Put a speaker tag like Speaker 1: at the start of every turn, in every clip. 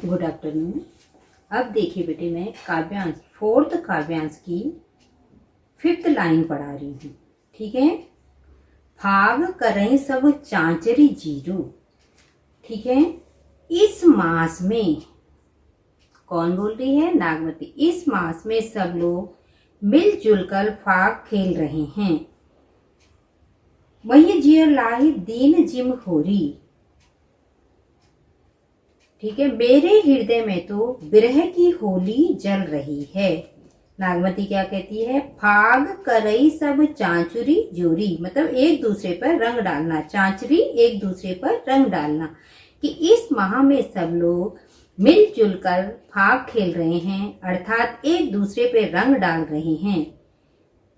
Speaker 1: Good afternoon. अब देखिए बेटे, मैं काव्यांश फोर्थ काव्यांश की 5th लाइन पढ़ा रही हूँ। ठीक है। फाग करें सब चांचरी जीरू। ठीक है। इस मास में कौन बोल रही है? नागमती। इस मास में सब लोग मिलजुल कर फाग खेल रहे हैं। वही जियर लाई दीन जिम होरी। ठीक है। मेरे हृदय में तो विरह की होली जल रही है। नागमती क्या कहती है? फाग करई सब चांचुरी जोरी, मतलब एक दूसरे पर रंग डालना। चांचरी एक दूसरे पर रंग डालना, कि इस माह में सब लोग मिलजुल कर फाग खेल रहे हैं, अर्थात एक दूसरे पे रंग डाल रहे हैं।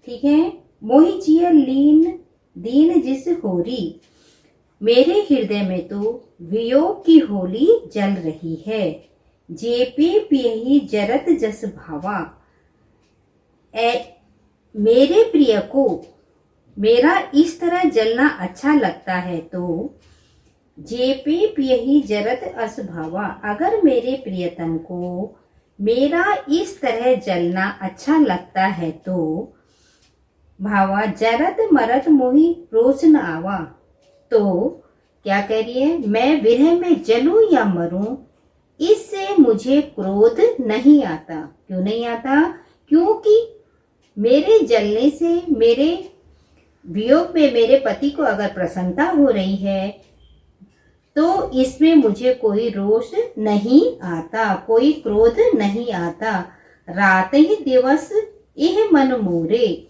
Speaker 1: ठीक है। मोहि जिया लीन दीन जिस होरी। मेरे हृदय में तो वियोग की होली जल रही है। जेपी पियही जरत जस भावा। मेरे प्रिय को मेरा इस तरह जलना अच्छा लगता है तो जेपी पियही जरत अस भावा। अगर मेरे प्रियतम को मेरा इस तरह जलना अच्छा लगता है तो भावा जरत मरत मोहि रोष न आवा। तो क्या कह रही है? मैं विरह में जलूं या मरूं, इससे मुझे क्रोध नहीं आता। क्यों नहीं आता? क्योंकि मेरे जलने से, मेरे वियोग में मेरे पति को अगर प्रसन्नता हो रही है तो इसमें मुझे कोई रोष नहीं आता, कोई क्रोध नहीं आता। रात ही दिवस यह मन मोरे।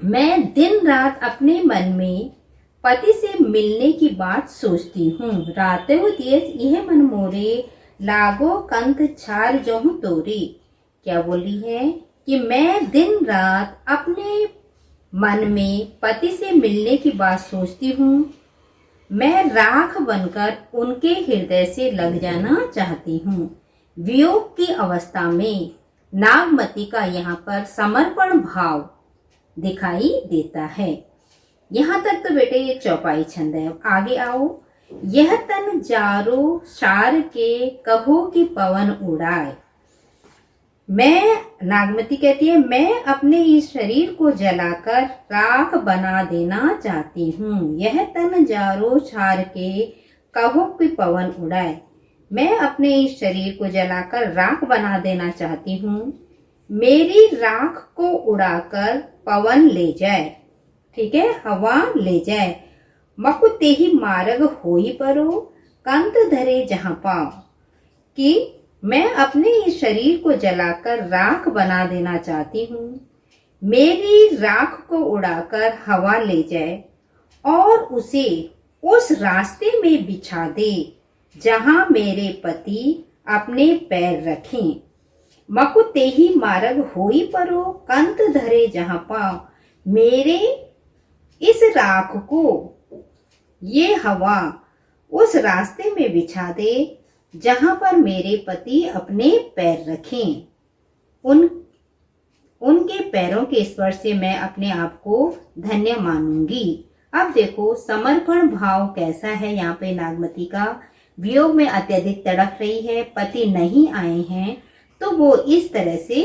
Speaker 1: मैं दिन रात अपने मन में पति से मिलने की बात सोचती हूँ। रात दिवस यह मन मोरे, लागो कंठ छार जहूं तोरे। क्या बोली है? कि मैं दिन रात अपने मन में पति से मिलने की बात सोचती हूँ। मैं राख बनकर उनके हृदय से लग जाना चाहती हूँ। वियोग की अवस्था में नागमती का यहाँ पर समर्पण भाव दिखाई देता है। यहाँ तक तो बेटे ये चौपाई छंद है। आगे आओ। यह तन जारो सार के, कहो कि पवन उड़ाए। मैं, नागमती कहती है, मैं अपने इस शरीर को जलाकर राख बना देना चाहती हूँ। यह तन जारो छार के, कहो कि पवन उड़ाए। मैं अपने इस शरीर को जलाकर राख बना देना चाहती हूँ। मेरी राख को उड़ाकर पवन ले जाए। ठीक है, हवा ले जाए। मकु तेहि मार्ग होई परो, कंत धरे जहां पाओ। कि मैं अपने इस शरीर को जलाकर राख बना देना चाहती हूँ। मेरी राख को उड़ाकर हवा ले जाए और उसे उस रास्ते में बिछा दे जहां मेरे पति अपने पैर रखें। मकु तेहि मार्ग होई परो, कंत धरे जहां पाओ। मेरे इस राख को ये हवा उस रास्ते में बिछा दे जहां पर मेरे पति अपने पैर रखें। उनके पैरों के स्पर्श से मैं अपने आप को धन्य मानूंगी। अब देखो समर्पण भाव कैसा है यहाँ पे नागमती का। वियोग में अत्यधिक तड़प रही है, पति नहीं आए हैं, तो वो इस तरह से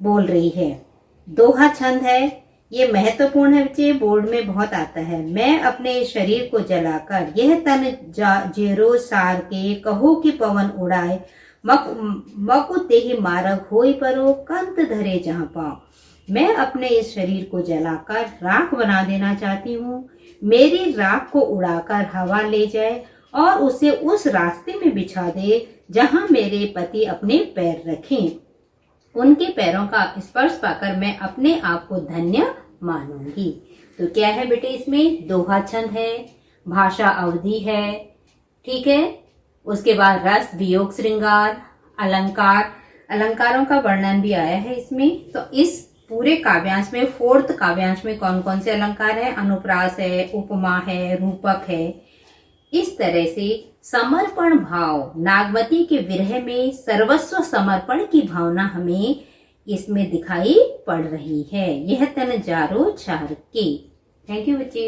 Speaker 1: बोल रही है। दोहा छंद है, ये महत्वपूर्ण है बच्चे, बोर्ड में बहुत आता है। मैं अपने शरीर को जलाकर, यह तन जेरो सार के, कहो कि पवन उड़ाए। मकु तेहि मार्ग होई परो, कंत धरे जहां पाओ। मैं अपने इस शरीर को जलाकर राख बना देना चाहती हूँ। मेरी राख को उड़ाकर हवा ले जाए और उसे उस रास्ते में बिछा दे जहां मेरे पति अपने पैर रखें। उनके पैरों का स्पर्श पाकर मैं अपने आप को धन्य मानूंगी। तो क्या है बेटे? इसमें दोहा छंद है, भाषा अवधि है। ठीक है। उसके बाद रस, वियोग, श्रृंगार, अलंकार, अलंकारों का वर्णन भी आया है इसमें। तो इस पूरे काव्यांश में, 4th काव्यांश में कौन कौन से अलंकार है? अनुप्रास है, उपमा है, रूपक है। इस तरह से समर्पण भाव, नागमती के विरह में सर्वस्व समर्पण की भावना हमें इसमें दिखाई पड़ रही है। यह तन जारो छार के। थैंक यू बच्चे।